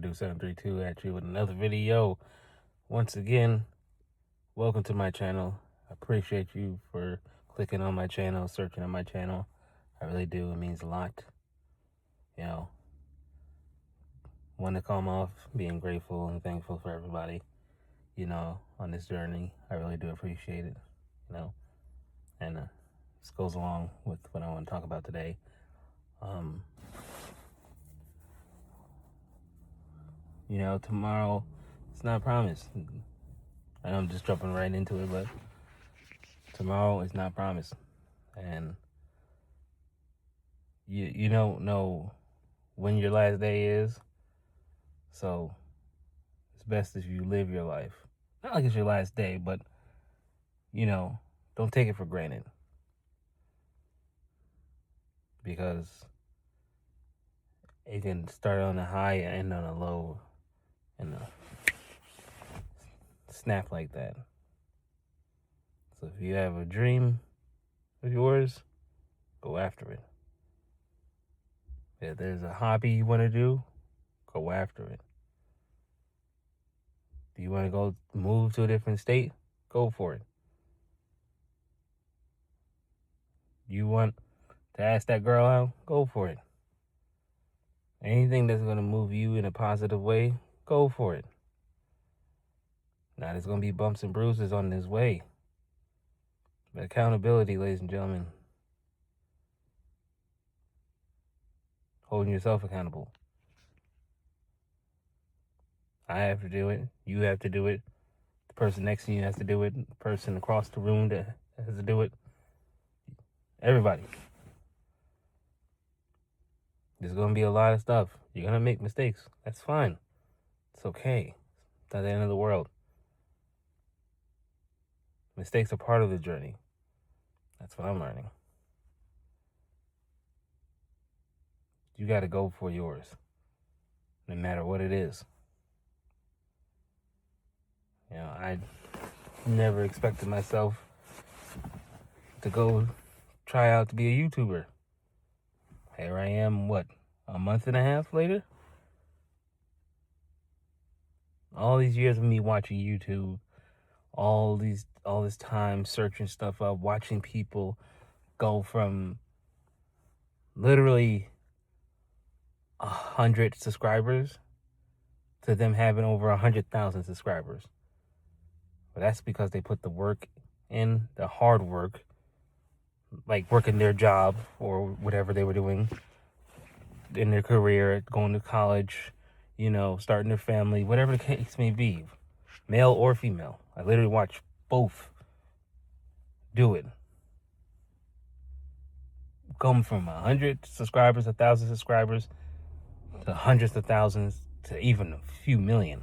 McDo732 at you with another video. Once again, welcome to my channel. I appreciate you for clicking on my channel, searching on my channel. I really do. It means a lot. You know, want to come off being grateful and thankful for everybody, on this journey. I really do appreciate it, and this goes along with what I want to talk about today. Tomorrow, it's not promised. I know I'm just jumping right into it, but tomorrow is not promised. And you don't know when your last day is. So it's best if you live your life. Not like it's your last day, but, don't take it for granted. Because it can start on a high and end on a low and snap like that. So if you have a dream of yours, go after it. If there's a hobby you want to do, go after it. Do you want to go move to a different state? Go for it. You want to ask that girl out? Go for it. Anything that's going to move you in a positive way, go for it. Now, there's going to be bumps and bruises on this way. But accountability, ladies and gentlemen. Holding yourself accountable. I have to do it. You have to do it. The person next to you has to do it. The person across the room that has to do it. Everybody. There's going to be a lot of stuff. You're going to make mistakes. That's fine. It's okay. It's not the end of the world. Mistakes are part of the journey. That's what I'm learning. You got to go for yours. No matter what it is. I never expected myself to go try out to be a YouTuber. Here I am, a month and a half later? All these years of me watching YouTube, all this time searching stuff up, watching people go from literally 100 subscribers to them having over 100,000 subscribers. But that's because they put the work in, the hard work, like working their job or whatever they were doing in their career, going to college, starting their family, whatever the case may be, male or female. I literally watch both do it. Come from 100 subscribers, 1,000 subscribers, to hundreds of thousands, to even a few million.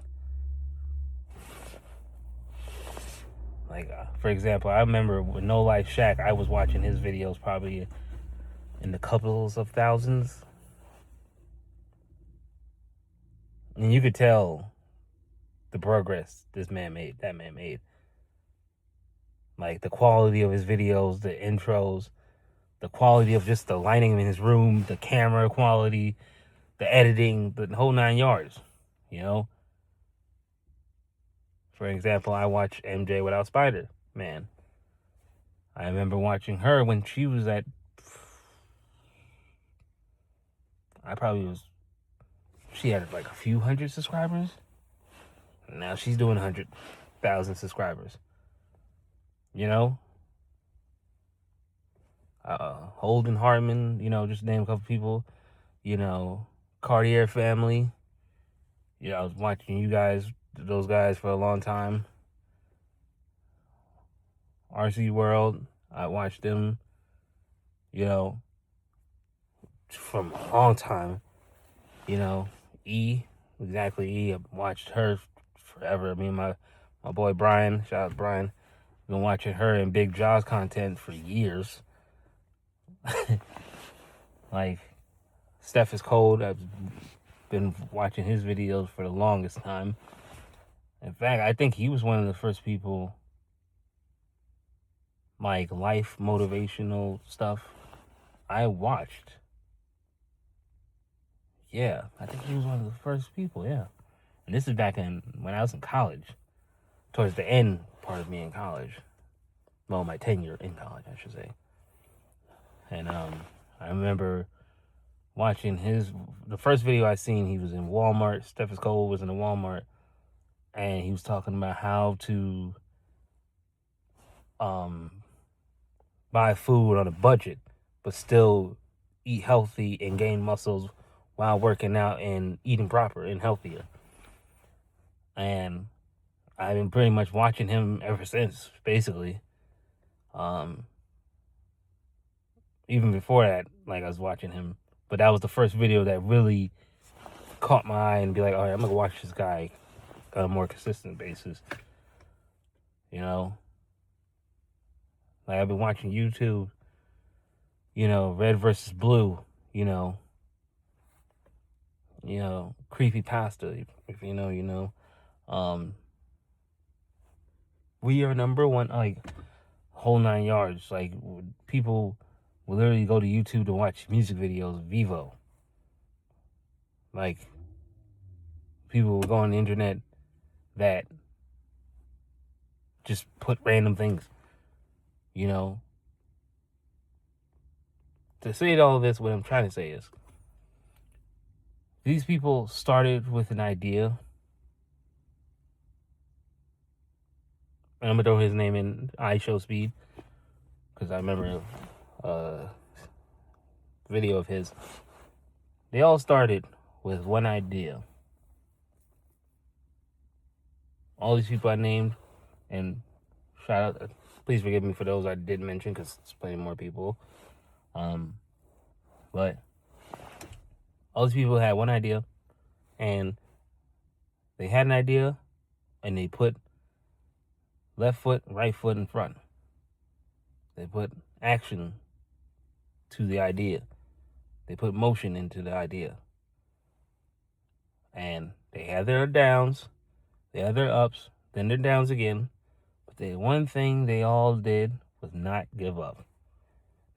Like, for example, I remember with No Life Shaq, I was watching his videos probably in the couples of thousands. And you could tell the progress that man made. Like, the quality of his videos, the intros, the quality of just the lighting in his room, the camera quality, the editing, the whole 9 yards, For example, I watch MJ Without Spider-Man. I remember watching her when she was she had like a few hundred subscribers. Now she's doing 100,000 subscribers. Holden Hartman, just name a couple people. Cartier family. I was watching those guys for a long time. RC World, I watched them, from a long time. E, I watched her forever. Me and my boy Brian, shout out Brian, been watching her and Big Jaws content for years. Like, Steph is Cold, I've been watching his videos for the longest time. In fact, I think he was one of the first people, like, life motivational stuff I watched. Yeah, I think he was one of the first people, yeah. And this is back in when I was in college, towards the end part of me in college. Well, my tenure in college, I should say. And I remember watching the first video I seen. He was in Walmart. Steffes Cole was in a Walmart, and he was talking about how to buy food on a budget, but still eat healthy and gain muscles while working out and eating proper and healthier. And I've been pretty much watching him ever since, basically. Even before that, like, I was watching him, but that was the first video that really caught my eye and be like, all right, I'm gonna watch this guy on a more consistent basis. You know, like I've been watching YouTube. You know, Red versus Blue. Creepy pasta. If you know, you know. We are number one. Like, whole 9 yards. Like, people will literally go to YouTube to watch music videos. Vivo. Like, people will go on the internet that just put random things. You know. To say all this, what I'm trying to say is, these people started with an idea. And I'm gonna throw his name in iShowSpeed, because I remember a video of his. They all started with one idea. All these people I named, and shout out, please forgive me for those I didn't mention, because it's plenty more people. But all these people had one idea, and they had an idea, and they put left foot, right foot in front. They put action to the idea. They put motion into the idea. And they had their downs, they had their ups, then their downs again. But the one thing they all did was not give up.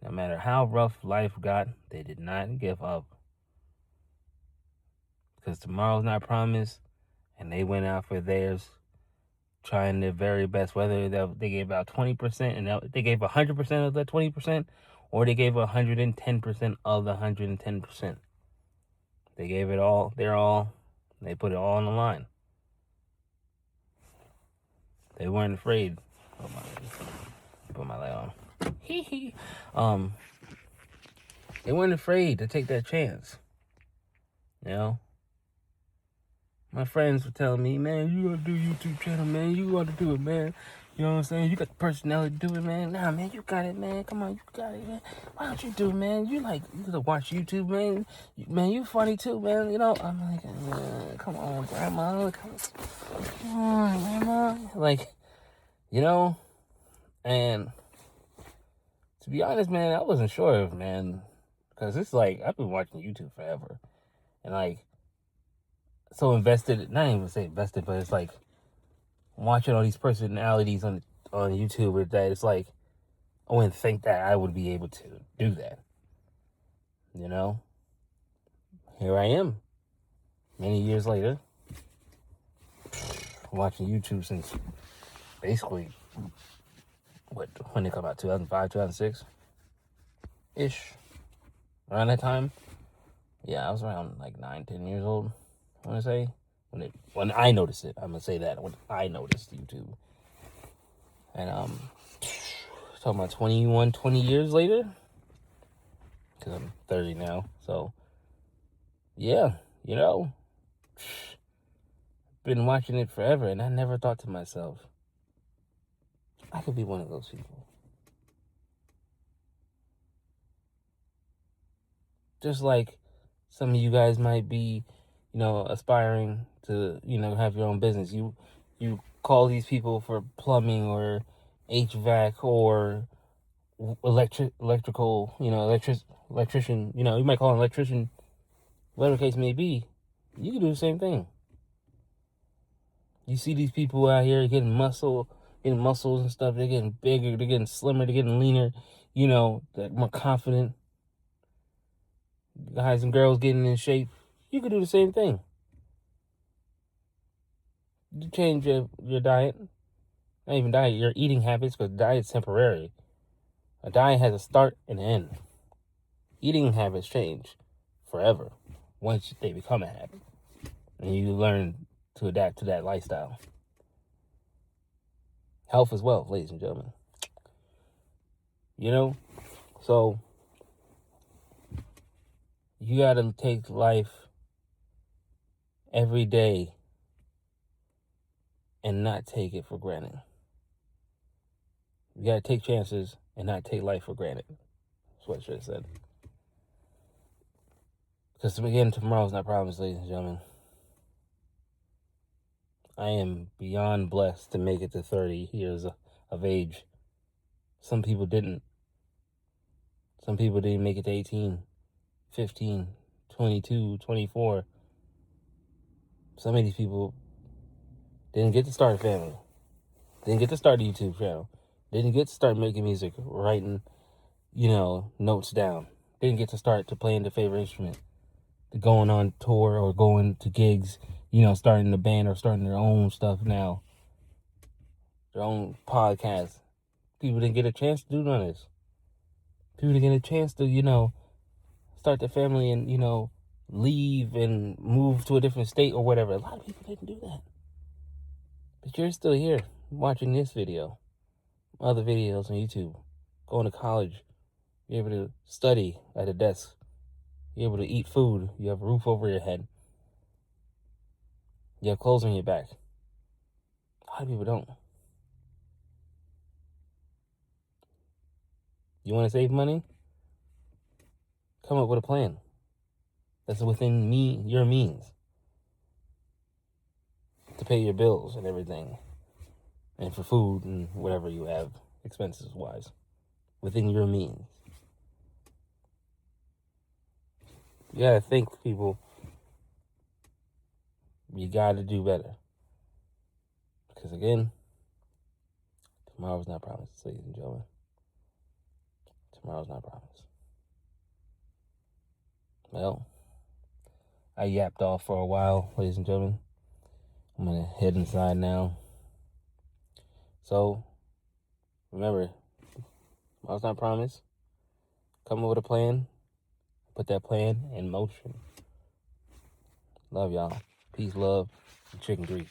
No matter how rough life got, they did not give up. Because tomorrow's not promised, and they went out for theirs, trying their very best. Whether they gave about 20%, and they gave 100% of the 20%, or they gave 110% of the 110%. They gave it all, their all. They put it all on the line. They weren't afraid. Put my light on. They weren't afraid to take that chance. You know? My friends were telling me, man, you gotta do YouTube channel, man. You gotta do it, man. You know what I'm saying? You got the personality to do it, man. Nah, man, you got it, man. Come on, you got it, man. Why don't you do it, man? You gotta watch YouTube, man. Man, you funny too, man. You know, I'm like, come on, grandma. Come on, grandma. Like, you know? And to be honest, man, I wasn't sure if, man, because it's like, I've been watching YouTube forever. And like, so invested, not even say invested, but it's like watching all these personalities on YouTube that it's like, I wouldn't think that I would be able to do that. You know? Here I am, many years later, watching YouTube since basically, when they come out, 2005, 2006 ish, around that time. Yeah, I was around like 9, 10 years old, I want to say, when I noticed it. I'm gonna say that when I noticed YouTube. And talking about 20 years later, because I'm 30 now. So yeah, you know, been watching it forever, and I never thought to myself, I could be one of those people. Just like some of you guys might be, you know, aspiring to, you know, have your own business. You call these people for plumbing or HVAC or electrical, you know, electrician, you know, you might call an electrician, whatever the case may be. You can do the same thing. You see these people out here getting muscles and stuff. They're getting bigger, they're getting slimmer, they're getting leaner, you know, they're more confident. Guys and girls getting in shape, You could do the same thing. You change your diet. Not even diet, your eating habits, because diet's temporary. A diet has a start and an end. Eating habits change forever once they become a habit. And you learn to adapt to that lifestyle. Health is wealth, ladies and gentlemen. You know? So, you gotta take life every day and not take it for granted. You gotta take chances and not take life for granted. That's what I should have said. Because again, tomorrow's not promised, ladies and gentlemen. I am beyond blessed to make it to 30 years of age. Some people didn't. Some people didn't make it to 18, 15, 22, 24. Some of these people didn't get to start a family. Didn't get to start a YouTube channel. Didn't get to start making music, writing, notes down. Didn't get to start to playing their favorite instrument. To going on tour or going to gigs, starting a band or starting their own stuff now. Their own podcast. People didn't get a chance to do none of this. People didn't get a chance to, start their family and, leave and move to a different state or whatever. A lot of people didn't do that. But you're still here watching this video, other videos on YouTube, going to college. You're able to study at a desk. You're able to eat food. You have a roof over your head. You have clothes on your back. A lot of people don't. You want to save money? Come up with a plan that's within your means to pay your bills and everything, and for food and whatever you have expenses wise within your means. You gotta think, people. You gotta do better, because again, tomorrow's not promised, ladies and gentlemen. Tomorrow's not promised. Well, I yapped off for a while, ladies and gentlemen. I'm gonna head inside now. So, remember, tomorrow's not promised. Come up with a plan. Put that plan in motion. Love y'all. Peace, love, and chicken grease.